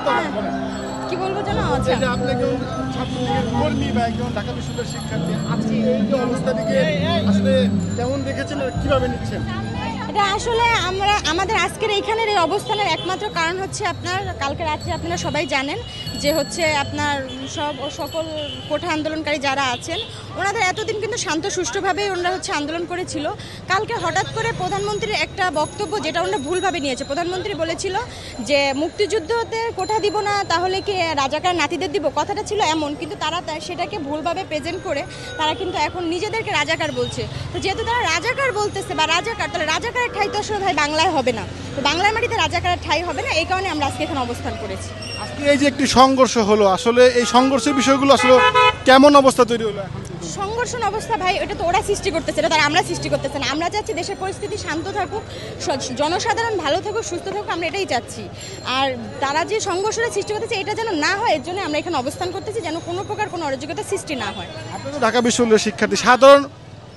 করতে হবে বলেন কি বলবো জানো, আচ্ছা এই যে আপনি একজন ছাত্রলীগের কর্মী বা একজন ঢাকা বিশ্ববিদ্যালয়ের শিক্ষার্থী, আজকে এই যে অবস্থাটিকে আসলে কেমন দেখেছেন আর কিভাবে নিচ্ছেন? এটা আসলে আমাদের আজকের এইখানের এই অবস্থানের একমাত্র কারণ হচ্ছে আপনার কালকে রাত্রে আপনারা সবাই জানেন যে হচ্ছে আপনার সকল কোঠা আন্দোলনকারী যারা আছেন ওনাদের এতদিন কিন্তু শান্ত সুষ্ঠুভাবেই ওনারা হচ্ছে আন্দোলন করেছিল। কালকে হঠাৎ করে প্রধানমন্ত্রীর একটা বক্তব্য যেটা ওনারা ভুলভাবে নিয়েছে। প্রধানমন্ত্রী বলেছিল যে মুক্তিযুদ্ধতে কোঠা দিব না, তাহলে কি রাজাকার নাতিদের দিব, কথাটা ছিল এমন, কিন্তু তারা সেটাকে ভুলভাবে প্রেজেন্ট করে তারা কিন্তু এখন নিজেদেরকে রাজাকার বলছে। তো যেহেতু তারা রাজাকার বলতেছে বা রাজাকার, তাহলে রাজাকারের ঠাই তো আসলে ভাই বাংলায় হবে না, তো বাংলার মাটিতে রাজাকারের ঠাই হবে না, এই কারণে আমরা আজকে এখানে অবস্থান করেছি। আজকে এই যে একটি সংঘর্ষ হলো, আসলে এই সংঘর্ষের বিষয়গুলো আসলে কেমন অবস্থা তৈরি হলো এখন? সংঘর্ষণ অবস্থা ভাই এটা তো ওরা সৃষ্টি করতেছে, এটা তারা আমরা সৃষ্টি করতেছে না। আমরা চাচ্ছি দেশের পরিস্থিতি শান্ত থাকুক, জনসাধারণ ভালো থাকুক, সুস্থ থাকুক, আমরা এটাই চাচ্ছি। আর তারা যে সংঘর্ষটা সৃষ্টি করতেছে এটা যেন না হয়, এর জন্য আমরা এখানে অবস্থান করতেছি, যেন কোনো প্রকার কোনো অরাজকতা সৃষ্টি না হয়। আপনি তো ঢাকা বিশ্ববিদ্যালয়ের শিক্ষার্থী, সাধারণ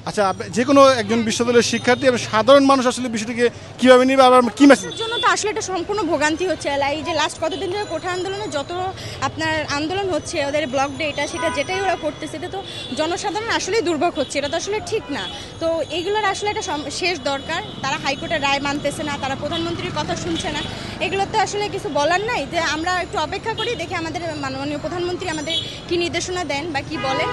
আচ্ছা যে কোনো একজন বিশ্ববিদ্যালয়ের শিক্ষার্থী এবং সাধারণ মানুষ আসলে বিষয়টিকে কীভাবে নেবে, আবার কী মেসেজ? এর জন্য তো আসলে এটা সম্পূর্ণ ভোগান্তি হচ্ছে। এই যে লাস্ট কতদিন ধরে কোঠা আন্দোলনে যত আপনার আন্দোলন হচ্ছে, ওদের ব্লক ডে এটা সেটা যেটাই ওরা করতেছে, এটা তো জনসাধারণ আসলেই দুর্ভোগ হচ্ছে, এটা তো আসলে ঠিক না। তো এইগুলোর আসলে একটা শেষ দরকার। তারা হাইকোর্টের রায় মানতেছে না, তারা প্রধানমন্ত্রীর কথা শুনছে না, এগুলোতে আসলে কিছু বলার নাই। যে আমরা একটু অপেক্ষা করি, দেখে আমাদের মাননীয় প্রধানমন্ত্রী আমাদের কী নির্দেশনা দেন বা কী বলেন,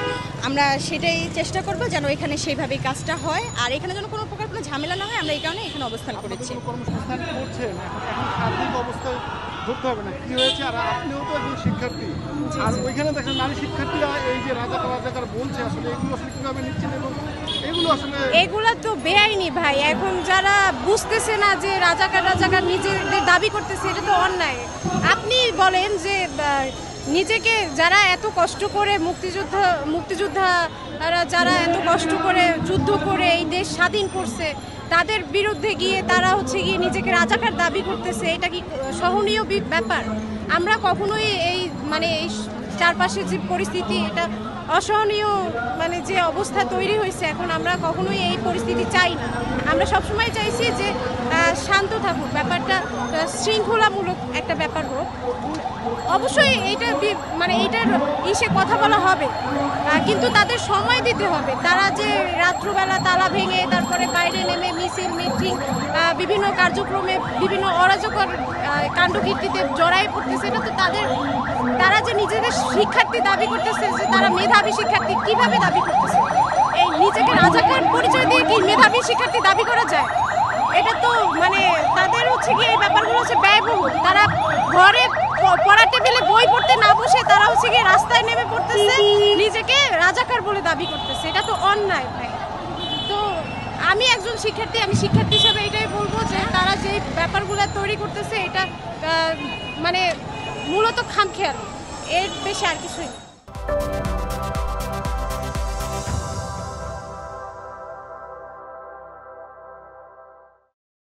আমরা সেটাই চেষ্টা করবো যেন এখানে সেইভাবেই কাজটা হয়, আর এখানে যেন কোনো প্রকার কোনো ঝামেলা না হয়, আমরা এই কারণে এখানে অবস্থান করেছি। কর্মসংস্থান করছেন, এখন সার্বিক অবস্থায় ধরতে হবে না কি হয়েছে, আর আপনিও তো একজন শিক্ষার্থী, আর ওইখানে দেখেন নারী শিক্ষার্থীরা এই যে রাজাকার বলছে, আসলে এগুলো আসলে কীভাবে নিচ্ছেন এবং এগুলো তো বেআইনি ভাই। এখন যারা বুঝতেছে না যে রাজাকার নিজেদের দাবি করতেছে, এটা তো অন্যায়। আপনি বলেন যে নিজেকে যারা এত কষ্ট করে মুক্তিযোদ্ধারা যারা এত কষ্ট করে যুদ্ধ করে এই দেশ স্বাধীন করছে, তাদের বিরুদ্ধে গিয়ে তারা হচ্ছে গিয়ে নিজেকে রাজাকার দাবি করতেছে, এটা কি সহনীয় ব্যাপার? আমরা কখনোই এই চারপাশে যে পরিস্থিতি, এটা অসহনীয় যে অবস্থা তৈরি হয়েছে এখন, আমরা কখনোই এই পরিস্থিতি চাই না। আমরা সবসময় চাইছি যে শান্ত থাকুক ব্যাপারটা, শৃঙ্খলামূলক একটা ব্যাপার হোক। অবশ্যই এইটার কথা বলা হবে, কিন্তু তাদের সময় দিতে হবে। তারা যে রাত্রবেলা তালা ভেঙে তারপরে বাইরে নেমে মিছিল মিটিং বিভিন্ন কার্যক্রমে বিভিন্ন অরাজকর কাণ্ডকীর্তিতে জড়াই পড়তেছে, এটা তো তারা যে নিজেদের শিক্ষার্থী দাবি করতেছে, যে তারা মেধাবী শিক্ষার্থী, কিভাবে দাবি করতেছে? এই নিজেকে রাজাকার পরিচয় দিয়ে কি মেধাবী শিক্ষার্থী দাবি করা যায়? এটা তো তাদের হচ্ছে কি এই ব্যাপারগুলো হচ্ছে ব্যয়বহুল। তারা ঘরে পড়ার টেবিলে বই পড়তে না বসে তারা হচ্ছে গিয়ে রাস্তায় নেমে পড়তেছে, নিজেকে রাজাকার বলে দাবি করতেছে, এটা তো অন্যায় ভাই। তো আমি একজন শিক্ষার্থী, আমি শিক্ষার্থী হিসাবে এটাই বলবো যে তারা যে ব্যাপারগুলো তৈরি করতেছে এটা মূলত খামখেয়ালি, এর বেশি আর কিছুই না।